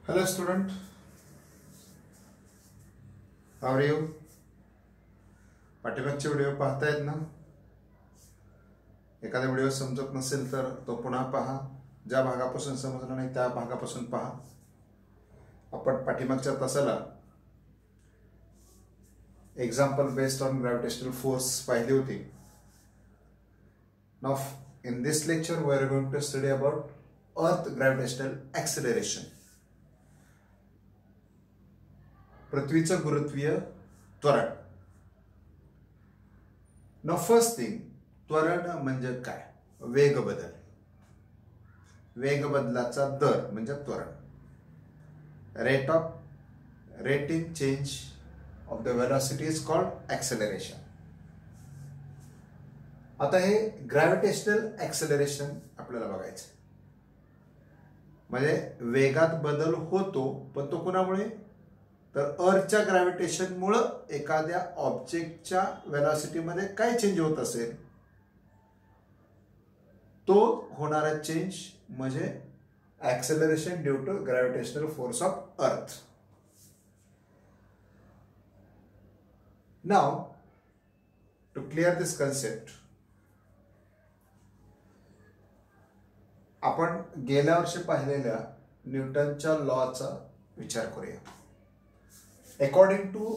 Hello student, how are you? पाठीमागचे video पाहतायत ना? एखादा व्हिडिओ समजत नसेल तर तो पुन्हा पहा. ज्या भागापासून समजला नाही त्या भागापासून पहा. आपण पाठीमागच्या तासाला example based on gravitational force पाहिली होती. Now in this lecture we are going to study about earth gravitational acceleration. पृथ्वीचं गुरुत्वीय त्वरण. नाउ फर्स्ट थिंग, त्वरण म्हणजे काय? वेग बदल. वेग बदलाचा दर म्हणजे त्वरण. rate in change of the velocity is called acceleration. आता हे ग्रॅव्हिटेशनल ॲक्सेलरेशन आपल्याला बघायचं. म्हणजे वेगात बदल होतो, पण तो कोणामुळे? तर अर्थच्या ग्रॅव्हिटेशनमुळे एखाद्या ऑब्जेक्टच्या वेलॉसिटीमध्ये काय चेंज होत असेल तो होणारा चेंज म्हणजे acceleration due to gravitational force of earth. Now to clear this concept, आपण गेल्या वर्षी पाहिलेल्या न्यूटनच्या लॉचा विचार करूया. According to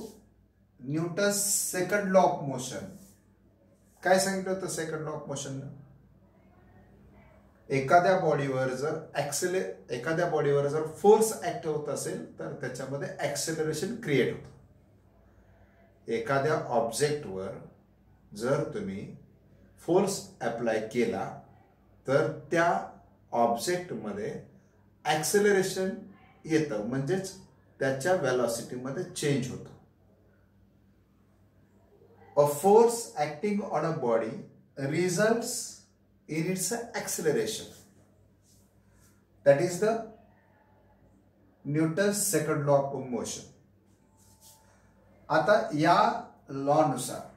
Newton's second law of motion, काय सांगितलं होतं सेकंड लॉ ऑफ मोशन? एखाद्या बॉडीवर जर फोर्स ऍक्ट होत असेल तर त्याच्यामध्ये ऍक्सेलरेशन क्रिएट होतं. एखाद्या ऑब्जेक्टवर जर तुम्ही फोर्स अप्लाय केला तर त्या ऑब्जेक्टमध्ये ऍक्सेलरेशन येतं, म्हणजेच त्याच्या वेलॉसिटीमध्ये चेंज होतो. A force acting on a body results in its acceleration. That is the Newton's second law of motion. आता या लॉ नुसार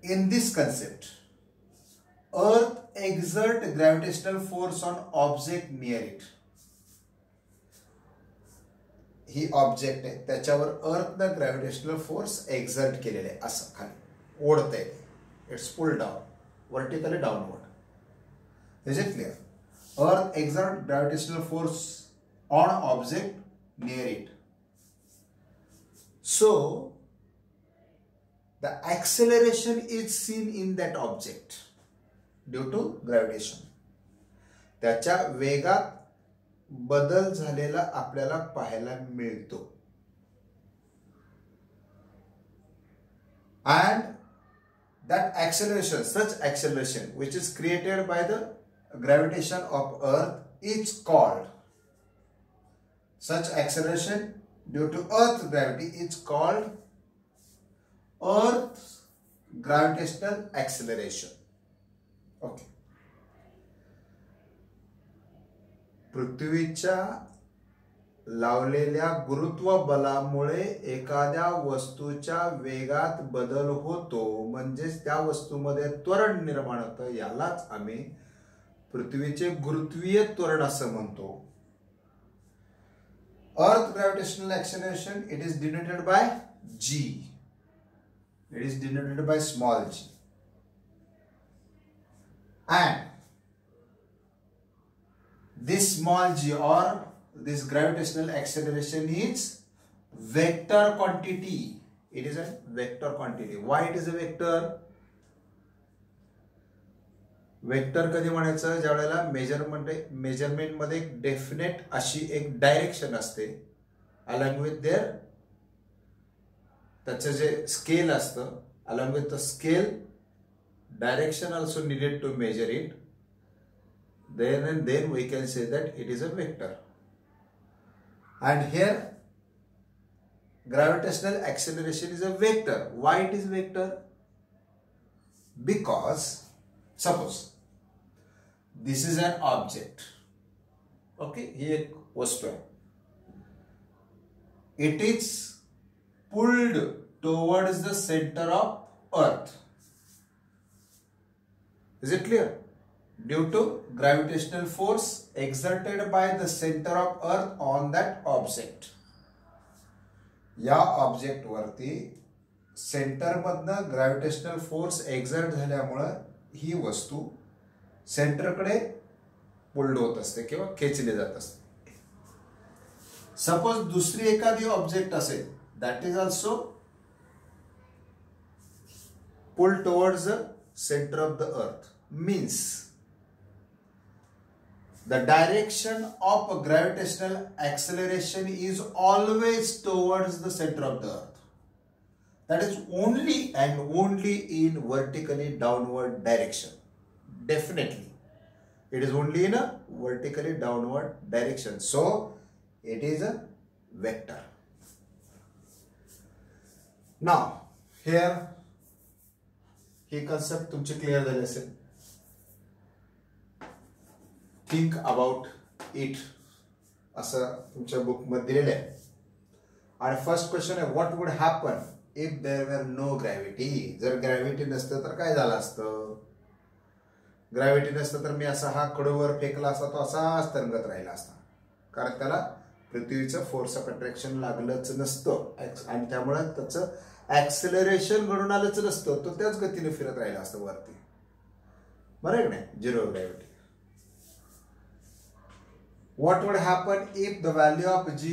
in this concept, earth exert gravitational force on object near it. He object आहे, त्याच्यावर अर्थनं gravitational force exert केलेले आहे. असं खाली ओढत आहे, it's pull down, vertically downward. Is it clear? Earth exert gravitational force on object near it. So the acceleration is seen in that object due to gravitation. त्याच्या वेगात बदल झालेला आपल्याला पाहायला मिळतो. And that acceleration, such acceleration which is created by the gravitation of earth is called, such acceleration due to earth gravity is called Earth gravitational acceleration. Okay. पृथ्वीच्या लावलेल्या गुरुत्व बलामुळे एखाद्या वस्तूच्या वेगात बदल होतो, म्हणजेच त्या वस्तूमध्ये त्वरण निर्माण होतं. यालाच आम्ही पृथ्वीचे गुरुत्वीय त्वरण असं म्हणतो. Earth gravitational acceleration it is denoted by G. It is denoted by small g. And this small g or this gravitational acceleration is vector quantity. It is a vector quantity. Why it is a vector? Vector कधी म्हणायचं? ज्या वेळेला measurement मध्ये एक definite अशी एक direction असते, along with their त्याचं जे स्केल असतं, along with the scale direction also needed to measure it. Then we can say that it is a vector. And here gravitational acceleration is a vector. Why it is vector? Because suppose this is an object. Okay, ही एक वस्तू आहे. It is pulled towards the center of earth. Is it clear? Due to gravitational force exerted by the centre of earth on that object. या object वरती centre मधनं gravitational force exert झाल्यामुळं ही वस्तू सेंटरकडे pulled होत असते किंवा खेचली जात असते. सपोज दुसरी एखादी ऑब्जेक्ट असेल that is also pull towards the centre of the earth, means the direction of gravitational acceleration is always towards the center of the earth. That is only and only in vertically downward direction. Definitely it is only in a vertically downward direction, so it is a vector. Now here he concept तुमची clear झाली असेल. Think about it असं तुमच्या book मध्ये दिलेलं आहे. आणि first question आहे what would happen if there were no gravity. जर ग्रॅव्हिटी नसतं तर काय झालं असतं. ग्रॅव्हिटी नसतं तर मी असा हा कडूवर फेकला असता, तो असाच तरंगत राहिला असता, कारण त्याला पृथ्वीचं फोर्स ऑफ अट्रॅक्शन लागलंच नसतं आणि त्यामुळे त्याचं ऍक्सेलरेशन घडून आलंच नसतं, तो त्याच गतीने फिरत राहिला असतं वरती. बरं आहे की नाही. Zero gravity. What would happen if the value of G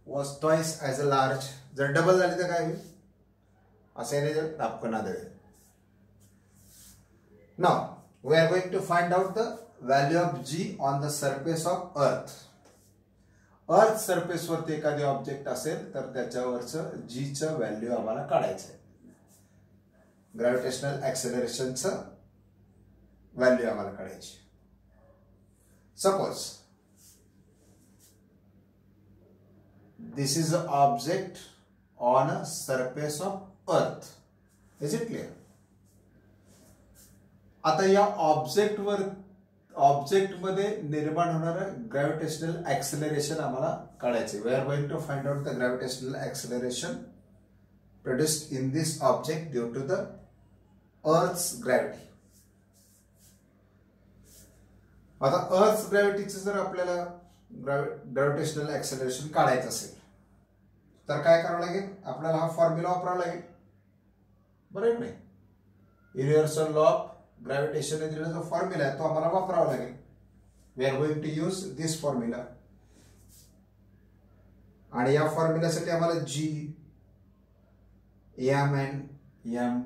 was twice as large? जर डबल झाली तर काय होईल असे आपकन आढळेल. Now we are going to find out the value of G on the surface of Earth. Earth surface वरती एखादी object असेल तर त्याच्यावरचं G चं व्हॅल्यू आम्हाला काढायचं आहे. ग्रॅव्हिटेशनल ऍक्सेलरेशनचं व्हॅल्यू आम्हाला काढायची. Suppose this is an object on a surface of earth. Is it clear? आता या ऑब्जेक्ट मध्ये निर्माण होणारं ग्रॅव्हिटेशनल ऍक्सेलरेशन आम्हाला काढायचे. We are going to find out the gravitational acceleration produced in this object due to the earth's gravity. आता earth ग्रॅव्हिटीचं जर आपल्याला ग्रॅव्हिटेशनल ऍक्सेलरेशन काढायचं असेल तर काय करावं लागेल. आपल्याला हा फॉर्म्युला वापरावा लागेल. बरोबर नाही. युनिव्हर्सल लॉ ऑफ ग्रॅव्हिटेशन दिलेला जो फॉर्म्युला आहे तो आम्हाला वापरावा लागेल. We are going to use this formula. आणि या फॉर्म्युल्यासाठी आम्हाला G, M and M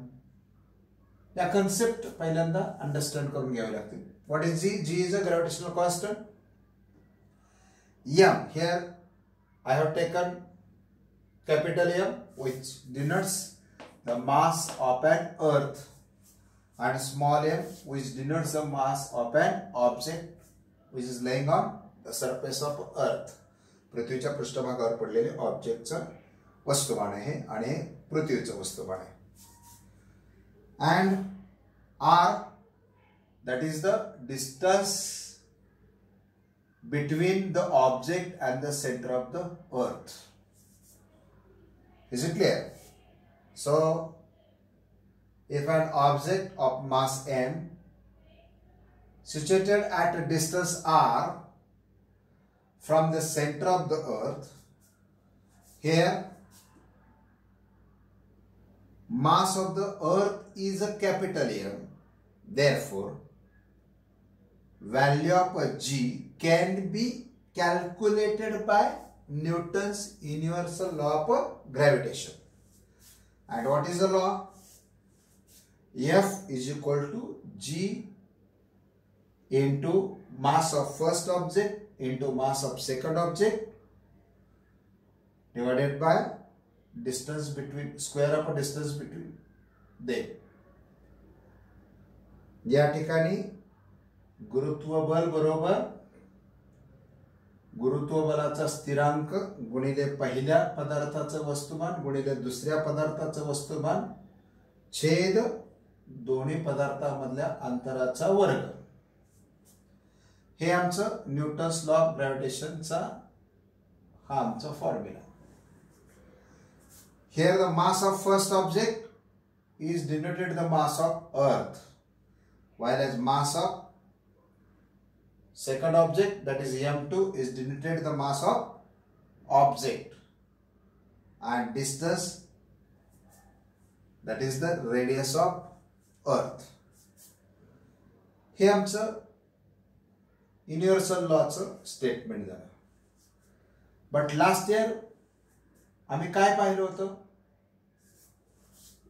या कन्सेप्ट पहिल्यांदा अंडरस्टँड करून घ्यावे लागतील. What is G? G is a gravitational constant. M, here I have taken capital M, which denotes the mass of an earth, and small m, which denotes the mass of an object which is laying on the surface of earth. पृथ्वीच्या पृष्ठभागावर पडलेले ऑब्जेक्टचं वस्तुमान आहे आणि हे पृथ्वीचं वस्तुमान आहे. And R, that is the distance between the object and the center of the earth. Is it clear? So if an object of mass m situated at a distance r from the center of the earth, here mass of the earth is a capital M, therefore value of a G can be calculated by Newton's universal law of gravitation. And what is the law? F is equal to G into mass of first object into mass of second object divided by distance between square of a distance between them. या ठिकाणी गुरुत्व बल बरोबर गुरुत्व बलाचा स्थिरांक गुणिले पहिल्या पदार्थाचं वस्तुमान गुणिले दुसऱ्या पदार्थाचं वस्तुमान छेद दोन्ही पदार्थांमधल्या अंतराचा वर्ग. हे आमचं न्यूटन्स लॉ ऑफ ग्रॅव्हिटेशनचा हा आमचा formula. Here the mass of first object is denoted the mass of earth, while as mass of Second object, that is m2, is denoted the mass of object, and distance, that is the radius of earth. हे आमचं universal लॉचं statement झालं. But last year आम्ही काय पाहिलं होतं,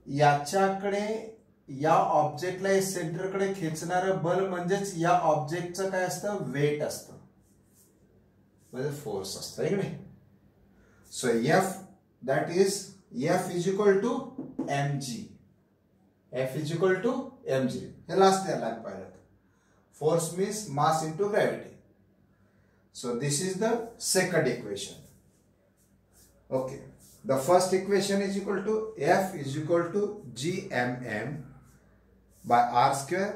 याच्याकडे या ऑब्जेक्टला सेंटरकडे खेचणारं बल म्हणजेच या ऑब्जेक्टचं काय असतं, वेट असतं, म्हणजे फोर्स असतं, आहे की नाही. So F that is F is equal to M G, F is equal to M G, हे लास्ट इयरला आम्ही पाहिलं. Force means mass into gravity. So this is the second equation. Okay. The first equation is equal to F is equal to gmm by r square.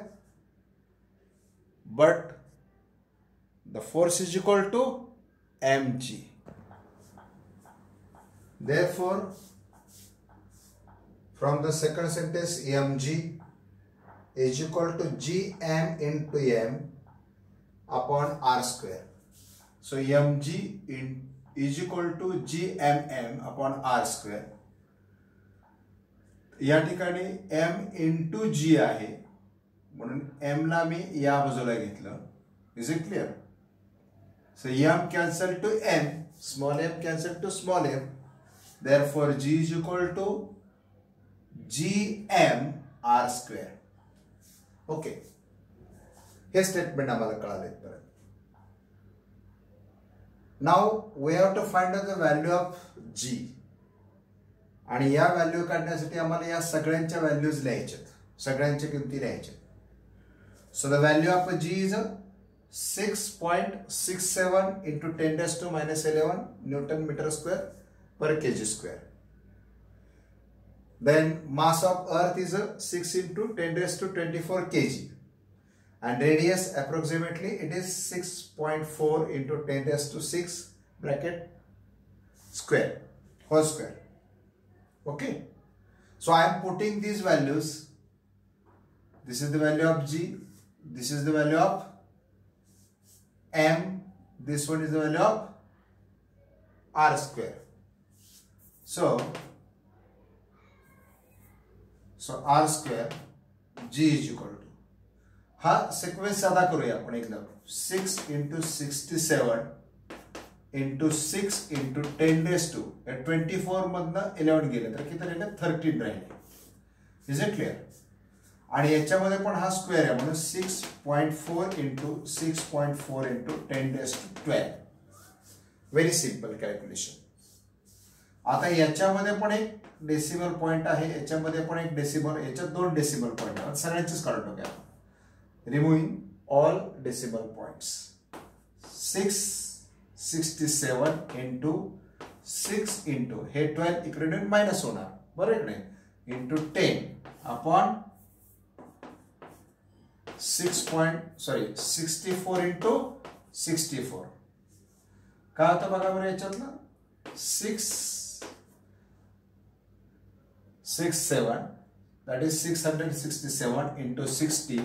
But the force is equal to mg. Therefore, from the second sentence, mg is equal to gm into m upon r square. So mg is equal to gmm upon r square. या ठिकाणी m into g आहे म्हणून m ला मी या बाजूला घेतलं. Is it clear? So m cancel to m, small m cancel to small m, therefore g is equal to gm r square. ओके, हे statement आम्हाला कळाले. परत now we have to find the value of G, आणि या value काढण्यासाठी आम्हाला या सगळ्यांच्या व्हॅल्यूज लिहायच्यात, सगळ्यांच्या किमती लिहायच्या. So the value of G is 6.67 into 10⁻⁻11 newton metre square per kg square. Then mass of earth is 6 into 10⁻24 kg, and radius approximately it is 6.4 into 10⁻6 bracket square whole square. Okay, so I am putting these values. This is the value of g, this is the value of m, this one is the value of r square. So r square g is equal to, हा sequence साधा करूया आपण एकदम. 6 into 67 into 6 into 10⁻², 24 मधनं 11 गेले तर किती राहिले, 13 राहिले. Is it clear? आणि याच्यामध्ये पण हा स्क्वेअर आहे म्हणून 6.4 into 6.4 into 10⁻12. Very simple calculation. आता याच्यामध्ये पण एक डेसिमल पॉइंट आहे, याच्यामध्ये पण एक डेसिमल, याच्यात 2 डेसिमल पॉइंट आहेत. सगळ्यांचेच काढून टाकूया. Removing all decimal points. 667 into 6 into हे 12 इकडे मायनस होणार, बरोबर नाही, इंटू 10 अपॉन 64 into 64. काय होतं बघा बरं याच्यातलं, 667, that is 667 into 60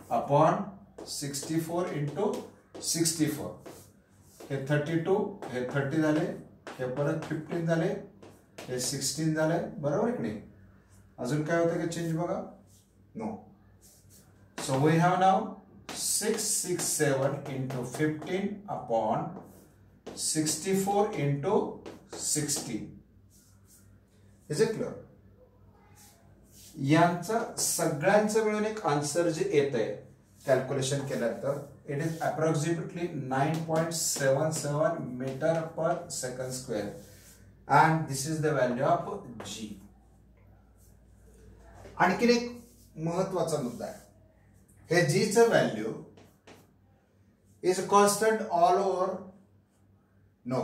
upon 64 into 64. हे 32, हे 30 झाले, हे परत 15 झाले, हे 16 झाले, बरोबर आहे की नाही. अजून काय होतं का चेंज बघा, no. So we have now 667 into 15 upon 64 into 60. Is it clear? यांचं सगळ्यांचं मिळून एक आन्सर जे येत आहे कॅल्क्युलेशन केल्यानंतर, it is approximately 9.77 metre per second square, and this is the value of G. आणखीन एक महत्वाचा मुद्दा आहे, हे जीचं value is constant all over, no.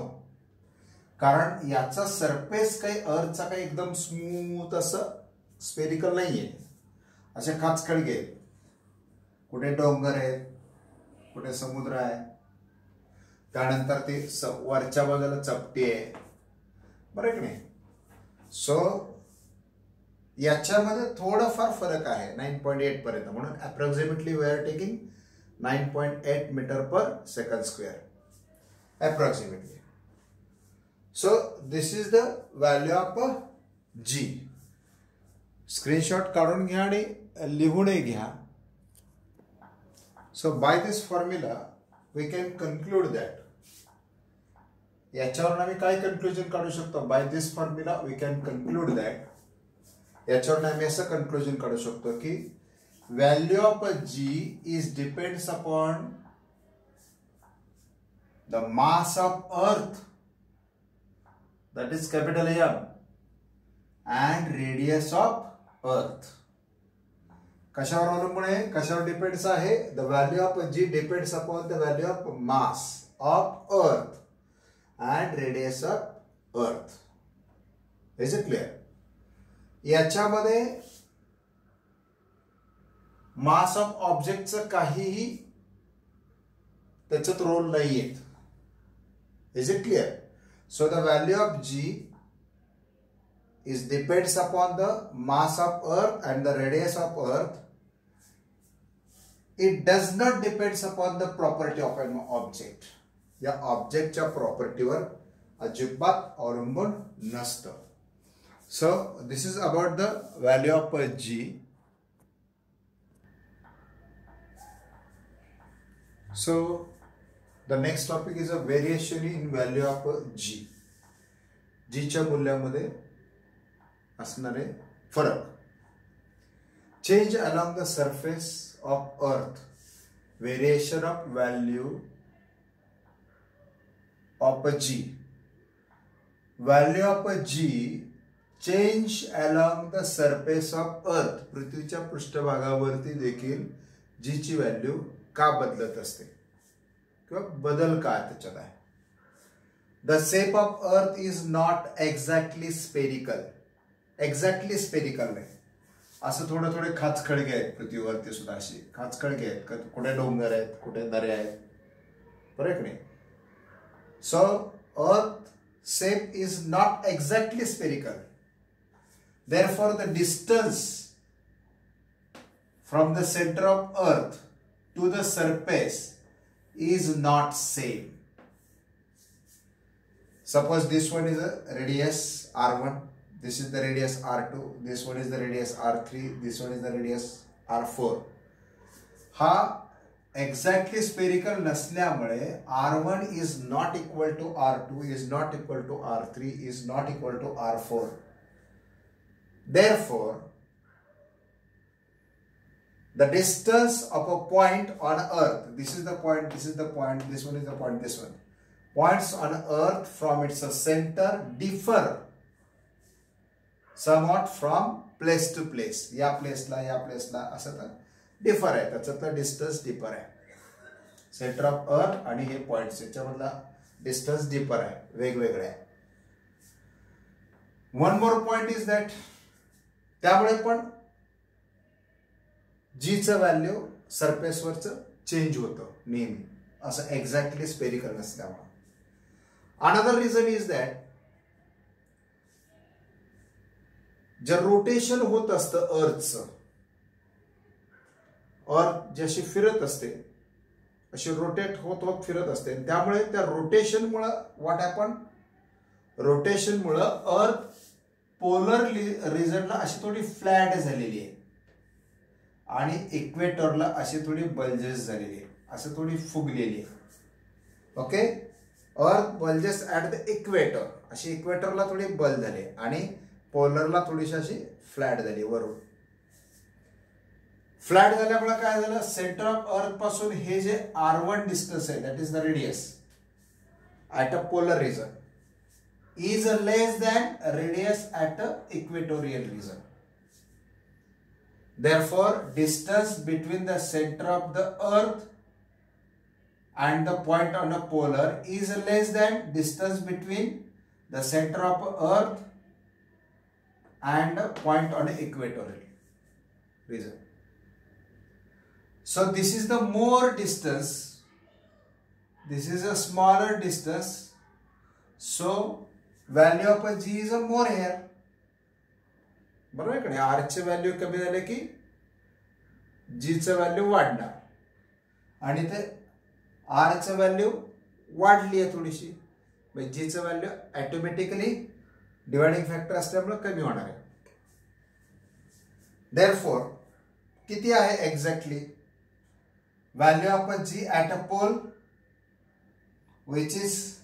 कारण याचा सरफेस काही अर्थचा काही एकदम स्मूथ असं स्पेरिकल नाहीये, असे खाचखळगे आहेत. कुठे डोंगर आहेत, कुठे समुद्र आहे, त्यानंतर ते वरच्या बाजूला चपटी आहे, बरं की नाही. सो याच्यामध्ये थोडंफार फरक आहे 9.8 पर्यंत, म्हणून approximately we are taking 9.8 meter per second square approximately. So this is the value of G. Screenshot काढून घ्या आणि लिहूनही घ्या. So by this formula we can conclude that. याच्यावरून आम्ही काय कन्क्लुजन काढू शकतो? By this formula we can conclude that. याच्यावरून आम्ही असं कन्क्लुजन काढू शकतो की value of G is depends upon the mass of earth, that is capital M, and radius of earth. कशावर अवलंबून आहे? कशावर डिपेंड्स आहे? The value of G depends upon the value of mass of earth and radius of earth. Is it clear? याच्यामध्ये mass of ऑब्जेक्टचं काहीही त्याच्यात role नाही येत. Is it clear? So the value of G is depends upon the mass of earth and the radius of earth. It does not depends upon the property of an object. या ऑब्जेक्टच्या प्रॉपर्टीवर अजिबात अवलंबून नसतं. So this is about the value of G. So the next topic is a variation in value of G. G च्या मूल्यामध्ये असणारे फरक. Change along the surface of earth. Variation of value of G. Value of G change along the surface of earth. पृथ्वीच्या पृष्ठभागावरती देखील G ची value का बदलत असते किंवा बदल का त्याच्यात आहे? The shape of earth is not exactly spherical. Exactly spherical नाही, असं थोडे थोडे खाचखळगे आहेत पृथ्वीवरती सुद्धा. अशी खाचखळगे आहेत, कुठे डोंगर आहेत, कुठे दऱ्या आहेत, बरोबर नाही? So earth shape is not exactly spherical. Therefore the distance from the centre of earth to the surface is not same. Suppose this one is a radius R1, this is the radius R2, this one is the radius R3, this one is the radius R4. हा exactly spherical नसल्यामुळे R1 is not equal to R2, is not equal to R3, is not equal to R4. Therefore, the distance of a point on earth, this is the point, this is the point, this one is the point, this one. Points on earth from its center differ somewhat from place to place. या प्लेसला असं तर differ आहे, त्याच्यातला distance differ आहे. Centre of अर्थ आणि हे points याच्यामधला distance differ आहे, वेगवेगळे आहे. One more point is that त्यामुळे पण जीचं व्हॅल्यू सरफेसवरचं चेंज होतं नेहमी, असं एक्झॅक्टली स्पेरिकल नसल्यामुळे. Another reason is that J rotation होत असतं अर्थचं, अर्थ जशी फिरत असते अशी रोटेट होत होत फिरत असते, त्यामुळे त्या रोटेशनमुळं व्हॉट हॅपन, रोटेशनमुळं अर्थ पोलर रिजनला अशी थोडी फ्लॅट झालेली आहे आणि इक्वेटरला अशी थोडी बल्जेस झालेली आहे, असं थोडी फुगलेली आहे. Okay, earth bulges at the equator, अशी इक्वेटरला थोडी बल झाली आणि पोलरला थोडीशी अशी फ्लॅट झाली वरून. फ्लॅट झाल्यामुळे काय झालं, सेंटर ऑफ अर्थ पासून हे जे R1 डिस्टन्स आहे, that is the radius at a polar region, is less than radius at a equatorial region. Therefore, distance between the center of the earth and the point on a polar is less than distance between the center of earth and a point on an equatorial region. So this is the more distance, this is a smaller distance, so value of G is a more here. बरोबर आहे का नाही? Are चे value कमी झाले की जी चं value वाढणार. आणि ते आरचं व्हॅल्यू वाढली आहे थोडीशी, म्हणजे जीचं व्हॅल्यू ऑटोमॅटिकली डिवायडिंग फॅक्टर असल्यामुळे कमी होणार आहे. देअरफॉर किती आहे exactly value of G at a pole which is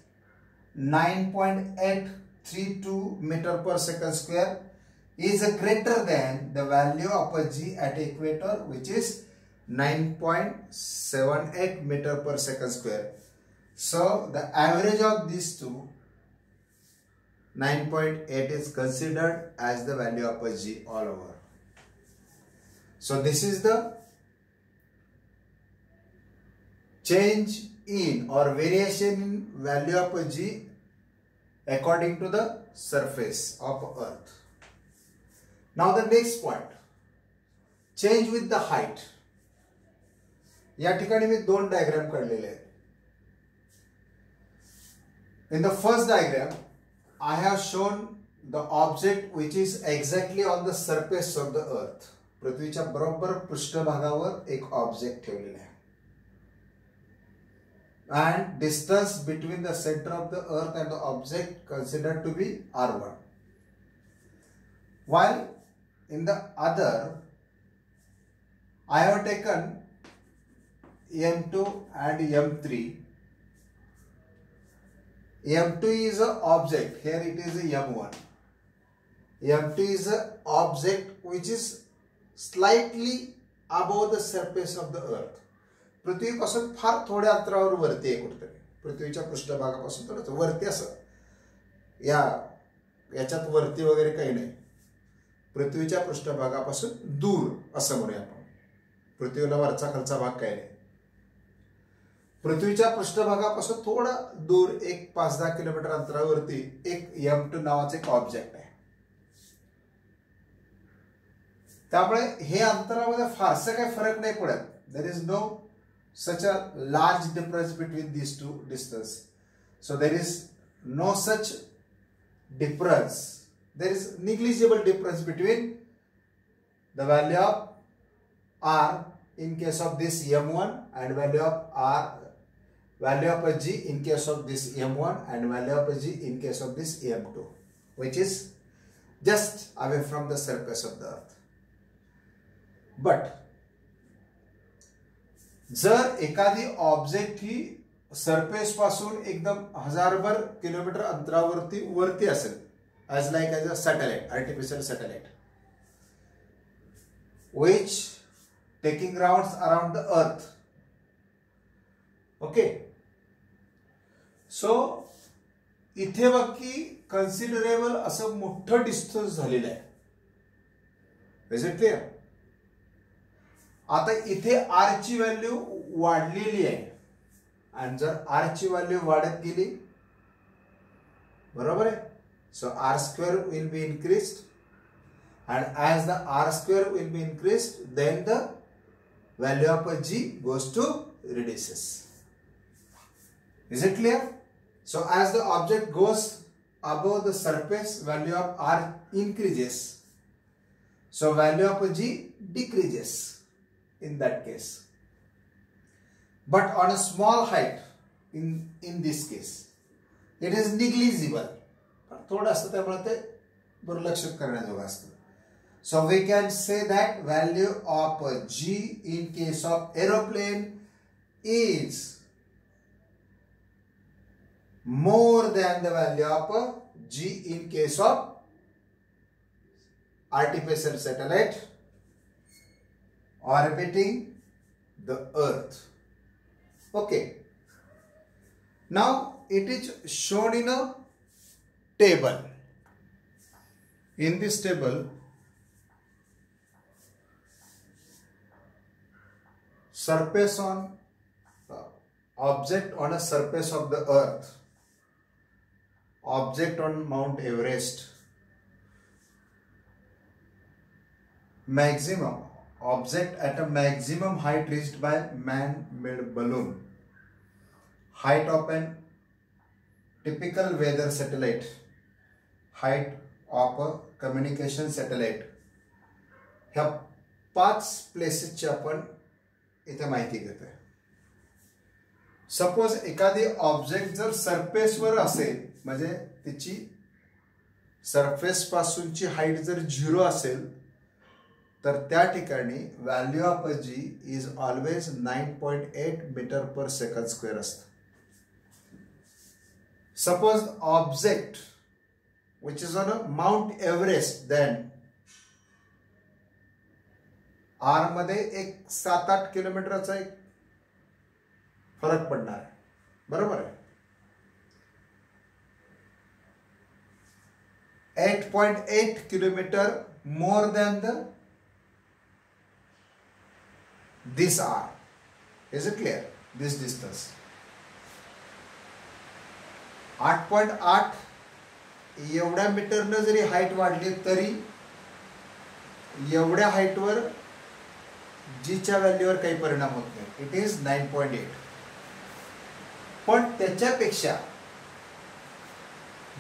9.832 meter per second square is greater than the value of a G at equator which is 9.78 meter per second square. So the average of these two 9.8 is considered as the value of a G all over. So this is the change in or variation in value of a G according to the surface of earth. Now the next point, change with the height. या ठिकाणी मी दोन diagram काढलेले आहेत. In the first diagram I have shown the object which is exactly on the surface of the earth. पृथ्वीच्या बरोबर पृष्ठभागावर एक object ठेवलेला आहे. And distance between the center of the earth and the object considered to be r1. While in the other I have taken m2 and m3. m2 is an object, here it is a m1. m2 is an object which is slightly above the surface of the earth. पृथ्वीपासून फार थोड्या अंतरावर वरती आहे, कुठेतरी पृथ्वीच्या पृष्ठभागापासून थोडंसं वरती, असं याच्यात वरती वगैरे काही नाही, पृथ्वीच्या पृष्ठभागापासून दूर असं म्हणूया आपण. पृथ्वीला वरचा खालचा भाग काही नाही, पृथ्वीच्या पृष्ठभागापासून थोडा दूर एक 5-10 किलोमीटर अंतरावरती एक m2 नावाचे एक ऑब्जेक्ट आहे. त्यामुळे हे अंतरामध्ये फारसं काही फरक नाही पडत. There is no such a large difference between these two distance. So there is no such difference. There is negligible difference between the value of r in case of this m1 and value of a g in case of this m1 and value of a g in case of this m2, which is just away from the surface of the earth. But जर एखादी object ही surface पासून एकदम हजारभर kilometre अंतरावरती असेल, as like as a satellite, artificial satellite, which taking rounds around the earth. Okay, so इथे बघ की considerable असं मोठं डिस्टन्स झालेलं आहे. Is it clear? आता इथे आर ची व्हॅल्यू वाढलेली आहे, आणि जर आर ची व्हॅल्यू वाढत गेली, बरोबर आहे, so R square will be increased, and as the r square will be increased, then the value of a g goes to reduces. Is it clear? So as the object goes above the surface, value of r increases, so value of a g decreases in that case. But on a small height, in this case, it is negligible. थोड़ा सा त्यामुळे ते दुर्लक्षित करण्याजोगं असतं. So we can say that value of g in case of aeroplane is more than the value of g in case of artificial satellite orbiting the earth. Okay. Now it is shown in a table. In this table, surface on object on a surface of the earth, object on Mount Everest, maximum object at a maximum height reached by man-made balloon, height of an typical weather satellite, height of a communication satellite. ह्या 5 प्लेसेसची आपण इथे माहिती घेतोय. Suppose एखादी object जर सरफेसवर असेल, म्हणजे तिची सरफेस पासूनची हाईट जर 0 असेल, तर त्या ठिकाणी value of G is always 9.8 metre per second square असतं. Suppose object which is on a Mount Everest, then R मध्ये एक 7-8 किलोमीटरचा एक फरक पडणार आहे, बरोबर आहे. 8.8 kilometre more than the this r. Is it clear? This distance 8.8 एवढ्या मीटरनं जरी हाईट वाढली तरी एवढ्या हाईटवर जीच्या व्हॅल्यूवर काही परिणाम होत नाही. It is 9.8. पण त्याच्यापेक्षा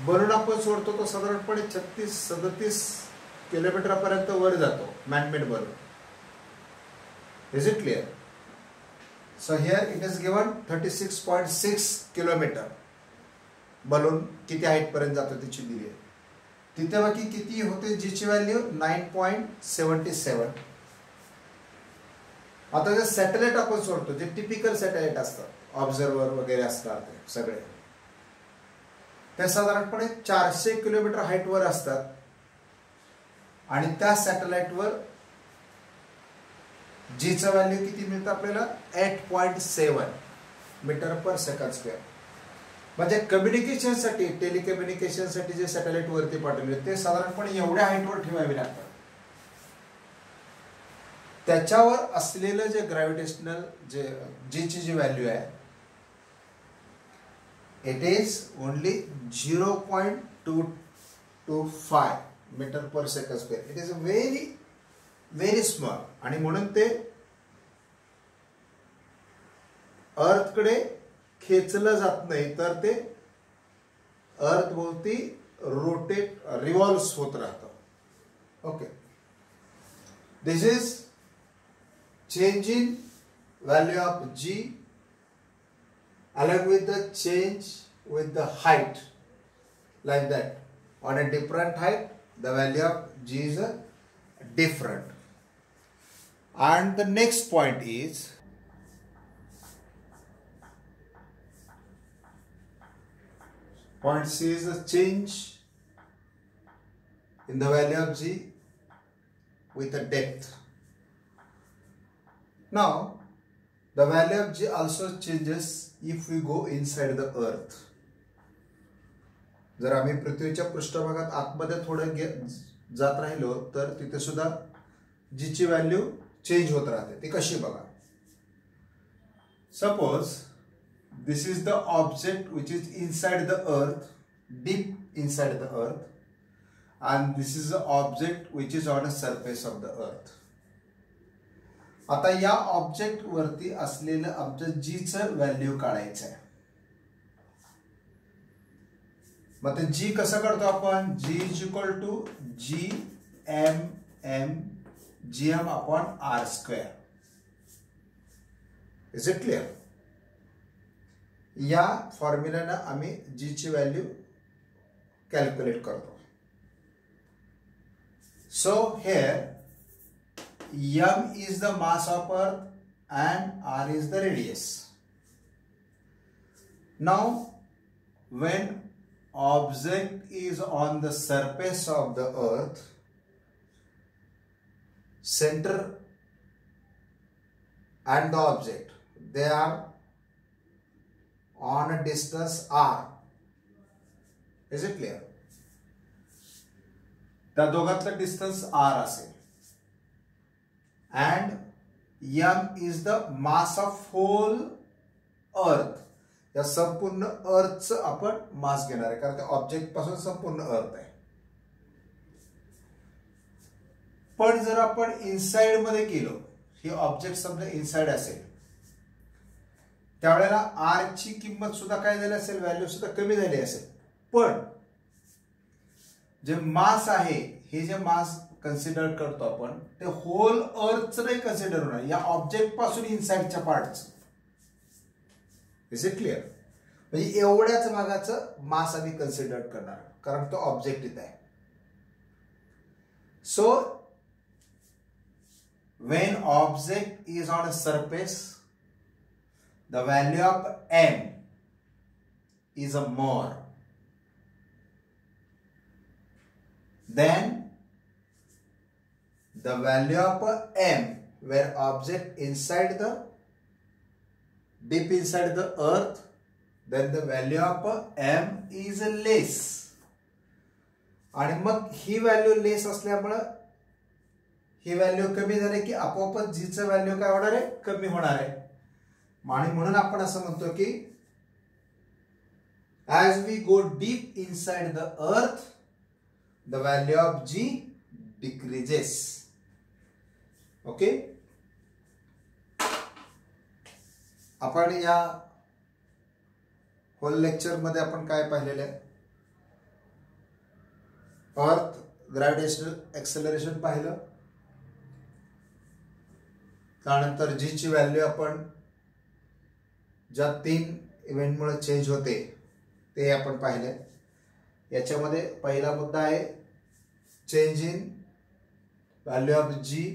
बलून आपण सोडतो तो साधारणपणे 36-37 किलोमीटरपर्यंत वर जातो, man-made balloon. Is it clear? So here it is given 36.6 kilometre balloon किती हाईट पर्यंत जातो त्याची दिली आहे. तिथे बाकी किती होते जीची व्हॅल्यू 9.77. आता जे सॅटेलाइट आपण सोडतो, जे टिपिकल सॅटेलाइट असतात, ऑब्झर्वर वगैरे असतात ते सगळे, ते साधारणपणे 400 किलोमीटर हाईट वर असतात आणि त्या सॅटेलाइटवर जीचं व्हॅल्यू किती मिळतं आपल्याला 8.7 मीटर पर सेकंड स्क्वेअर. म्हणजे कम्युनिकेशनसाठी, टेलिकम्युनिकेशनसाठी जे सॅटेलाइट वरती पाठवले ते साधारणपणे एवढ्या हाईटवर ठेवावे लागतात. त्याच्यावर असलेलं जे ग्रॅव्हिटेशनल जे जीची जी व्हॅल्यू आहे, it is only 0.225 metre per second square. It is a very small. आणि म्हणून ते अर्थकडे खेचलं जात नाही, तर ते अर्थ भोवती रिव्हॉल्व्ह होत राहतं. Okay, this is change in value of G along with the change with the height, like that. On a different height the value of G is a different. And the next point is point C is a change in the value of G with a depth. Now the value of G also changes if we go inside the earth. जर आम्ही पृथ्वीच्या पृष्ठभागात आतमध्ये थोडं जात राहिलो तर तिथे सुद्धा जीची व्हॅल्यू चेंज होत राहते. ती कशी बघा. Suppose this is the object which is inside the earth, deep inside the earth, and this is the object which is on a surface of the अर्थ. आता या ऑब्जेक्ट वरती असलेलं आमचं जीचं व्हॅल्यू काढायचं आहे. मग ते जी कसं काढतो आपण, G is equal to G M M GM upon R square. Is it clear? या फॉर्म्युलाने आम्ही G ची व्हॅल्यू कॅल्क्युलेट करतो. So here M is the mass of Earth and R is the radius. Now when object is on the surface of the Earth, center and the object, they are on a distance r. Is it clear? त्या दोघांतलं distance r असेल. and m is the mass of whole earth. या संपूर्ण अर्थचं आपण मास घेणार आहे, कारण त्या object पासून संपूर्ण अर्थ आहे. पण जर आपण इनसाइड मध्ये गेलो, ही ऑब्जेक्ट समजा इनसाइड असेल, त्यावेळेला आर ची किंमत सुद्धा काय झाली असेल, व्हॅल्यू सुद्धा कमी झाली असेल. पण जे मास आहे, हे जे मास कन्सिडर करतो आपण, ते होल अर्थचं नाही कन्सिडर होणार, या ऑब्जेक्ट पासून इनसाइडच्या पार्टचं. Is it clear? म्हणजे एवढ्याच भागाचं मास आम्ही कन्सिडर करणार कारण तो ऑब्जेक्ट इथे आहे. सो when object is on a surface, the value of m is a more than the value of m where object inside the deep inside the earth, then the value of m is less. आणि मग ही value less असल्यामुळे ही value कमी झाली की आपोआपच जीचं value काय होणार आहे? कमी होणार आहे. आणि म्हणून आपण असं म्हणतो की as we go deep inside the earth the value of G decreases. Okay, आपण या होल लेक्चर मध्ये आपण काय पाहिलेलं आहे? अर्थ ग्रॅव्हिटेशनल एक्सेलरेशन पाहिलं, त्यानंतर जी ची व्हॅल्यू आपण ज्या 3 इव्हेंटमुळे चेंज होते ते आपण पाहिले. याच्यामध्ये पहिला मुद्दा आहे change in value of G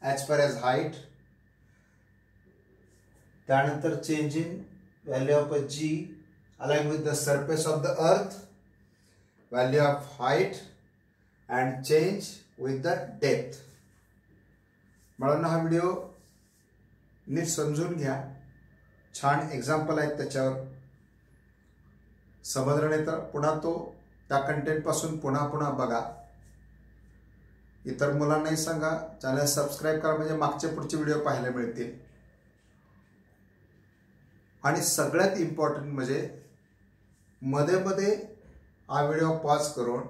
as per एज हाईट. त्यानंतर change in value of G along with the surface of the earth, value of height and change with the depth. मुलांना हा व्हिडिओ नीट समजून घ्या. छान एक्झाम्पल आहेत त्याच्यावर. समजलं नाही तर पुन्हा तो त्या कंटेंट पासून पुन्हा पुन्हा बघा. इतर मुलांनाही सांगा चॅनल सबस्क्राईब करा म्हणजे मागचे पुढचे व्हिडिओ पाहायला मिळतील. आणि सगळ्यात इम्पॉर्टंट म्हणजे मध्ये मध्ये हा व्हिडिओ पॉज करून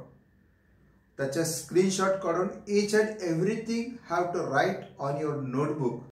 त्याचे स्क्रीनशॉट काढून each and everything have to write on your notebook